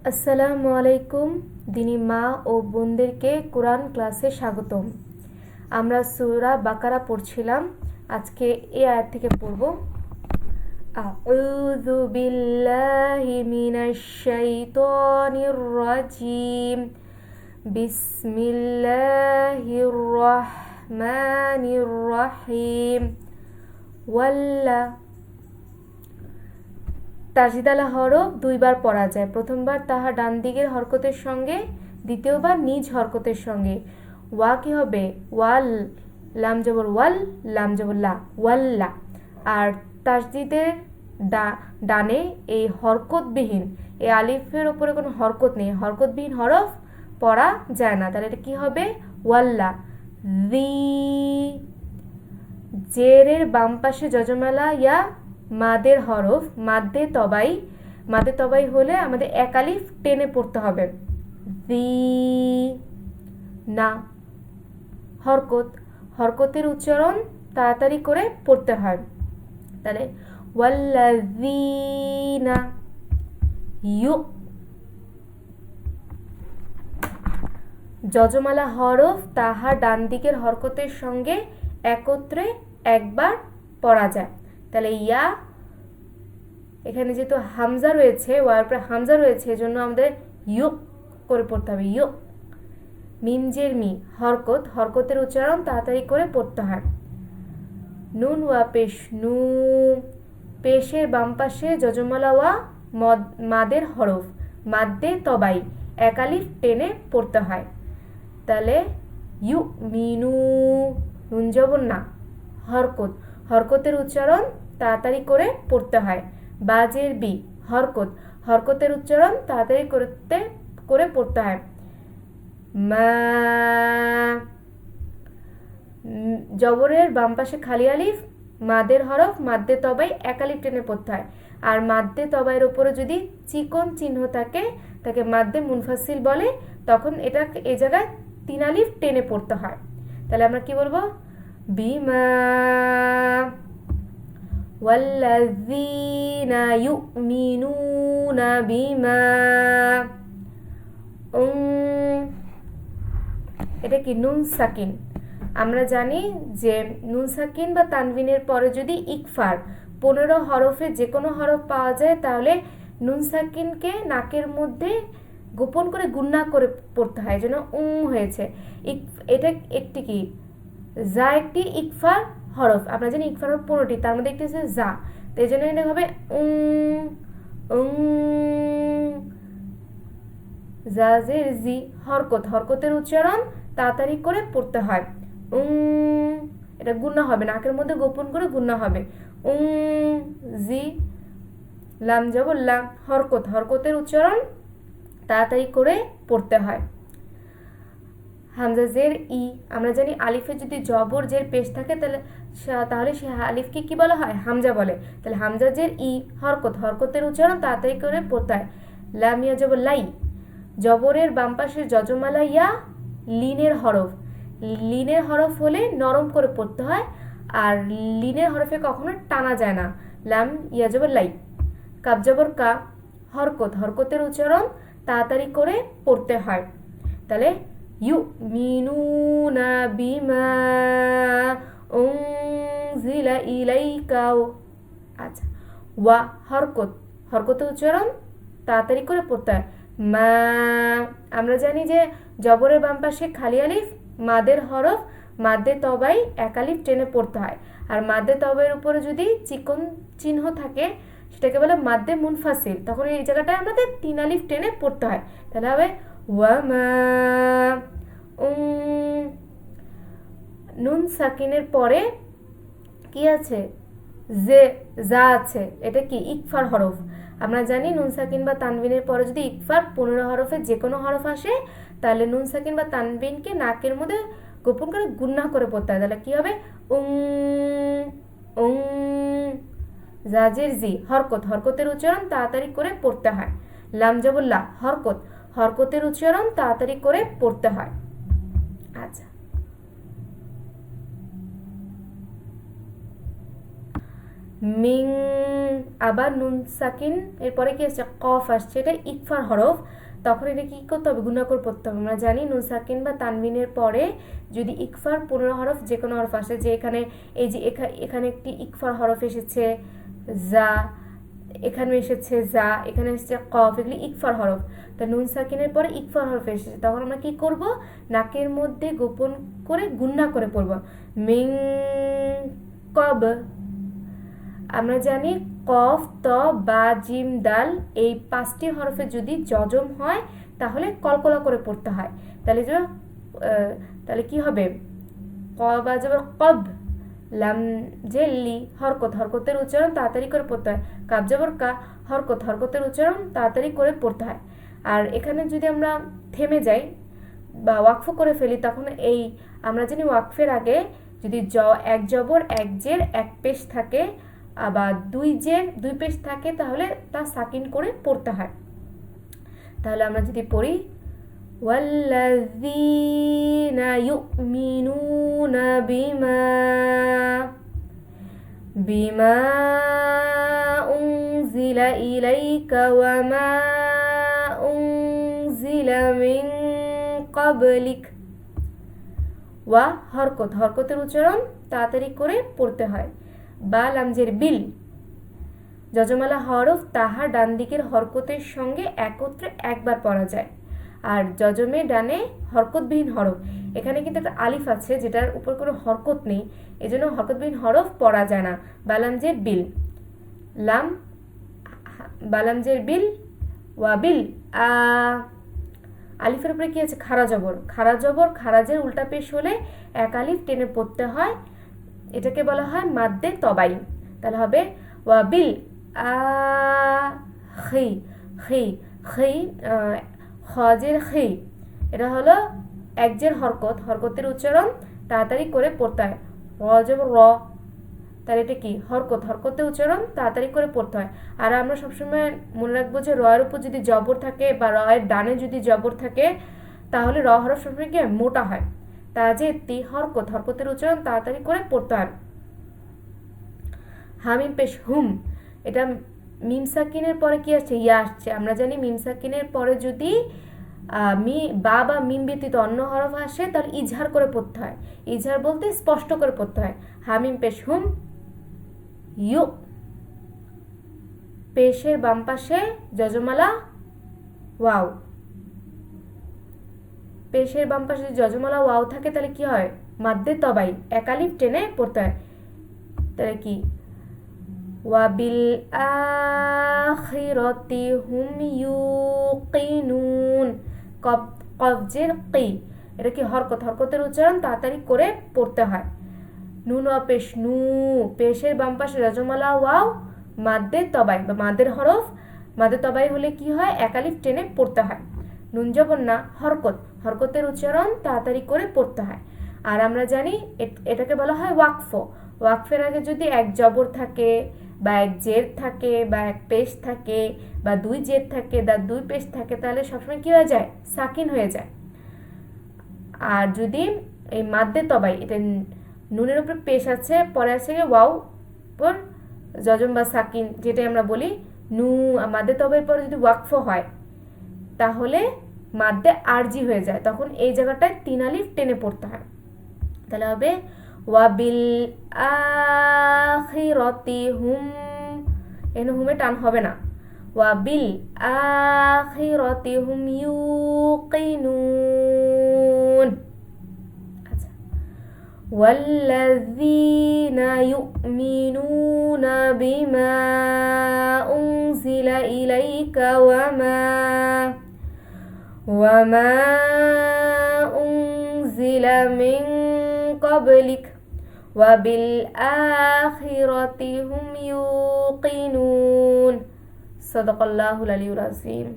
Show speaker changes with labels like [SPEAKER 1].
[SPEAKER 1] আসসালামু আলাইকুম দিনী মা ও বোনদেরকে কোরআন ক্লাসে স্বাগতম। আমরা সূরা বাকারা পড়ছিলাম, আজকে এই আয়াত থেকে পড়ব। আউযু বিল্লাহি মিনাশ শাইতানির রাজিম। বিসমিল্লাহির রহমানির রহিম। ওয়াল্লা তাজিদালা হরফ দুইবার পড়া যায়। প্রথমবার তাহা ডান দিকের হরকতের সঙ্গে, দ্বিতীয়বার নিজ হরকতের সঙ্গে। ওয়া কি হবে? ওয়াল, লাম জবর ওয়াল, লাম জবর লা, ওয়াল্লা। আর তাজদিদের ডানে এই হরকতবিহীন, এই আলিফের ওপরে কোনো হরকত নেই, হরকতবিহীন হরফ পড়া যায় না। তাহলে এটা কি হবে? ওয়াল্লা। জেরের বাম পাশে যজমালা ইয়া মাদের হরফ, মাদ্দে তবাই হলে আমাদের এক আলিফ টেনে পড়তে হবে। না হরকতের উচ্চারণ তাড়াতাড়ি করে পড়তে হয়। তাহলে ওয়াল্লাযীনা যজমালা হরফ তাহার ডান দিকের হরকতের সঙ্গে একত্রে একবার পড়া যায়। তাহলে ইয়া, এখানে যেহেতু হামজা রয়েছে, ওয়ার উপরে হামজা রয়েছে, এজন্য আমাদের ইউ করে পড়তে হবে। ইউ। মিম জের মি হরকতের উচ্চারণ তাড়াতাড়ি করে পড়তে হয়। নুন ওয়া পেশ, নু। পেশের বাম পাশে যজমালা ওয়া মাদের হরফ, মাদ্দে তবাই এক আলিফ টেনে পড়তে হয়। তাহলে ইউ মিনু, নুন জবর না, হরকতের উচ্চারণ তাড়াতাড়ি করে পড়তে হয়। বাজের বি হরকতের উচ্চারণ তাড়াতাড়ি করে পড়তে হয়। মা, জবরের বাম পাশে খালি আলিফ, মাদের হরফ, মাদ্দে তবাই এক আলিফ টেনে পড়তে হয়। আর মাদ্দে তবাইয়ের উপরে যদি চিকন চিহ্ন থাকে তাকে মাদ্দে মুনফাসিল বলে, তখন এটা এই জায়গায় তিন আলিফ টেনে পড়তে হয়। তাহলে আমরা কি বলবো? বিমা ওয়াল্লাযীনা ইউমিনুনা বিমা। এটা কি? নুন সাকিন। আমরা জানি যে নুন সাকিন বা তানবিনের পরে যদি ইকফার 15 হরফে যে কোনো হরফ পাওয়া যায়, তাহলে নুন সাকিনকে নাকের মধ্যে গোপন করে গুন্না করে পড়তে হয়, যেন হয়েছে। এটা একটি কি? যা একটি ইকফার হরফ। আমরা জানি ইকফার হরফ 15টি, তার মধ্যে একটি হচ্ছে যা। তো এই জন্য এটা হবে জাজের জি, হরকতের উচ্চারণ তাড়াতাড়ি করে পড়তে হয়। এটা গুন্না হবে, নাকের মধ্যে গোপন করে গুন্না হবে। জি, লাম জবর লাম, হরকতের উচ্চারণ তাড়াতাড়ি করে পড়তে হয়। হামজা জের ই, আমরা জানি আলিফে যদি জবর জের পেশ থাকে তাহলে সে আলিফকে কি বলা হয়? হামজা বলে। তাহলে হামজা জের ই হরকতের উচ্চারণ তাড়াতাড়ি করে পড়তে হয়। লাম ইয়া জবর লাই, জবরের বাম পাশের যজমালা ইয়া লিনের হরফ হলে নরম করে পড়তে হয়, আর লিনের হরফে কখনো টানা যায় না। লাম ইয়া জবর লাই। কাব জবর কা, হরকতের উচ্চারণ তাড়াতাড়ি করে পড়তে হয়। তাহলে ইউমিনুনা বিমা উনজিলা ইলাইকা। আচ্ছা, ওয়া হরকতের উচ্চারণ তাড়াতাড়ি করে পড়তে হয়। মা, আমরা জানি যে জবরের বাম পাশে খালি আলিফ, মাদের হরফ, মাদ্দে তবাই এক আলিফ টেনে পড়তে হয়। আর মাদ্দে তবাইয়ের উপরে যদি চিকন চিহ্ন থাকে সেটাকে বলে মাদ্দে মুনফাসিল, তখন এই জায়গাটায় আমাদের তিন আলিফ টেনে পড়তে হয়। তাহলে হবে ওয়ামা। নুন সাকিনের পরে কি আছে? যা আছে। এটা কি? ইকফার হরফ। আমরা জানি নুন সাকিন বা তানবিনের পরে যদি ইকফার 15 হরফে যে কোনো হরফ আসে, তাহলে নুন সাকিন বা তানবিনকে নাকের মধ্যে গোপন করে গুন্না করে পড়তে হয়। তাহলে কি হবে? জাজের জি, হরকতের উচ্চারণ তাড়াতাড়ি করে পড়তে হয়। লাম জবর লা, হরকতের উচ্চারণ তাড়াতাড়ি করে পড়তে হয়। আচ্ছা, মিং, আবার নুন সাকিন এরপরে কি আসছে কফ আসছে, এটা ইকফার হরফ, তখন এটা কি করতে হবে গুণা করে পড়তে হবে। আমরা জানি নুন সাকিন বা তানবিনের পরে যদি ইকফার 15 হরফ যে কোনো হরফ আসে, যে এখানে এই যে এখানে একটি ইকফার হরফ এসেছে যা, এখানে এসেছে যা, এখানে এসেছে কফ, এগুলি ইকফার হরফ। তা নুন সাকিনের পরে ইকফার হরফ এসেছে, তখন আমরা কি করব নাকের মধ্যে গোপন করে গুণা করে পড়ব মিং কব। আমরা জানি কফ ত বা জিম দাল এই 5টি হরফে যদি যজম হয় তাহলে কলকলা করে পড়তে হয়। তাহলে যে তাহলে কি হবে ক বা জবর কব, লাম যে লি হরকত, হরকতের উচ্চারণ তাড়াতাড়ি করে পড়তে হয়। কাব জবর কা হরকত, হরকতের উচ্চারণ তাড়াতাড়ি করে পড়তে হয়। আর এখানে যদি আমরা থেমে যাই বা ওয়াকফ করে ফেলি, তখন এই আমরা জানি ওয়াকফের আগে যদি এক জবর এক জের এক পেশ থাকে আবার দুই জের দুই পেশ থাকে তাহলে তা সাকিন করে পড়তে হয়। তাহলে আমরা যদি পড়ি ওয়াল্লাযীনা ইউমিনুনা বিমা উনজিলা ইলাইকা ওয়া মা উনজিলা মিন ক্বাবলিক। ওয়া হরকত, হরকতের উচ্চারণ তাড়াতাড়ি করে পড়তে হয়। বা লামজের বিল, যজমালা হরফ তাহার ডান দিকের হরকতের সঙ্গে একত্রে একবার পড়া যায়। আর যজমে ডানে হরকতবিহীন হরফ, এখানে কিন্তু একটা আলিফ আছে যেটার উপর কোনো হরকত নেই, এজন্য হরকতবিহীন হরফ পড়া যায় না। বালামজের বিল, লাম বালামজের বিল ওয়া বিল আলিফের উপরে কি আছে খারা জবর, খারা জবর খারাজের উল্টা পেশ হলে এক আলিফ টেনে পড়তে হয়, এটাকে বলা হয় মাদ্দে তবাই। তাহলে হবে ওয়াবিল খি খি খি খজের খি, এটা হলো একজের হরকত, হরকতের উচ্চারণ তাড়াতাড়ি করে পড়তে হয়। র জবর র, তাহলে এটা কি হরকত, হরকতের উচ্চারণ তাড়াতাড়ি করে পড়তে হয়। আর আমরা সবসময় মনে রাখবো যে রয়ের উপর যদি জবর থাকে বা রয়ের ডানে যদি জবর থাকে তাহলে র হরফ সবসময় কি মোটা হয়। তা যে তি হরকত, হরকতের উচ্চারণ তাড়াতাড়ি করে পড়তে হয়। হামিম পেশ হুম, এটা মিম সাকিনের পরে কি আসছে ইয়া আসছে। আমরা জানি মিম সাকিনের পরে যদি বা মিম ব্যতীত অন্য হরফ আসে তাহলে ইজহার করে পড়তে হয়। ইজহার বলতে স্পষ্ট করে পড়তে হয়। হামিম পেশ হুম ইউ, পেশের বাম পাশে যজমালা ওয়াও, পেশের বাম পাশে যদি যজমালা ওয়াও থাকে তাহলে কি হয় মাদ্দে তবাই এক আলিফ টেনে পড়তে হয়। তাহলে কি ওয়াবিল আখিরাতি হুম ইউকিনুন, কবজের কি, এটা কি হরকত, হরকতের উচ্চারণ তাড়াতাড়ি করে পড়তে হয়। নুন ওয়া পেশ নু, পেশের বাম পাশে যজমালা ওয়াও মাদ্দে তবাই বা মাদের হরফ, মাদ্দে তবাই হলে কি হয় এক আলিফ টেনে পড়তে হয়। নুন জবর না হরকত, হরকতের উচ্চারণ তাড়াতাড়ি করে পড়তে হয়। আর আমরা জানি এটাকে বলা হয় ওয়াকফ, ওয়াকফের আগে যদি এক জবর থাকে বা এক জের থাকে বা এক পেশ থাকে বা দুই জের থাকে বা দুই পেশ থাকে তাহলে সবসময় কি হয়ে যায় সাকিন হয়ে যায়। আর যদি এই মাদ্দে তবাই, এটা নুনের উপরে পেশ আছে পরে আছে ওয়াও পর যজম বা সাকিন যেটাই আমরা বলি, নু মাদ্দে তবাইয়ের পরে যদি ওয়াকফ হয় তাহলে মাদ্দে আরজি হয়ে যায়, তখন এই জায়গাটায় 3 আলিফ টেনে পড়তে হয়। তাহলে হবে ওয়াবিল আখিরাতি হুম, এখানে হুমে টান হবে না, ওয়াবিল আখিরাতি হুম ইউকিনুন। আচ্ছা, ওয়াল্লাযীনা ইউমিনুনা বিমা উনজিলা ইলাইকা ওয়া মা উনজিলা মিন ক্বাবলিক ওয়া বিল আখিরাতি হুম ইউকিনুন। সাদাকাল্লাহুল আলিয়্যুল আযীম।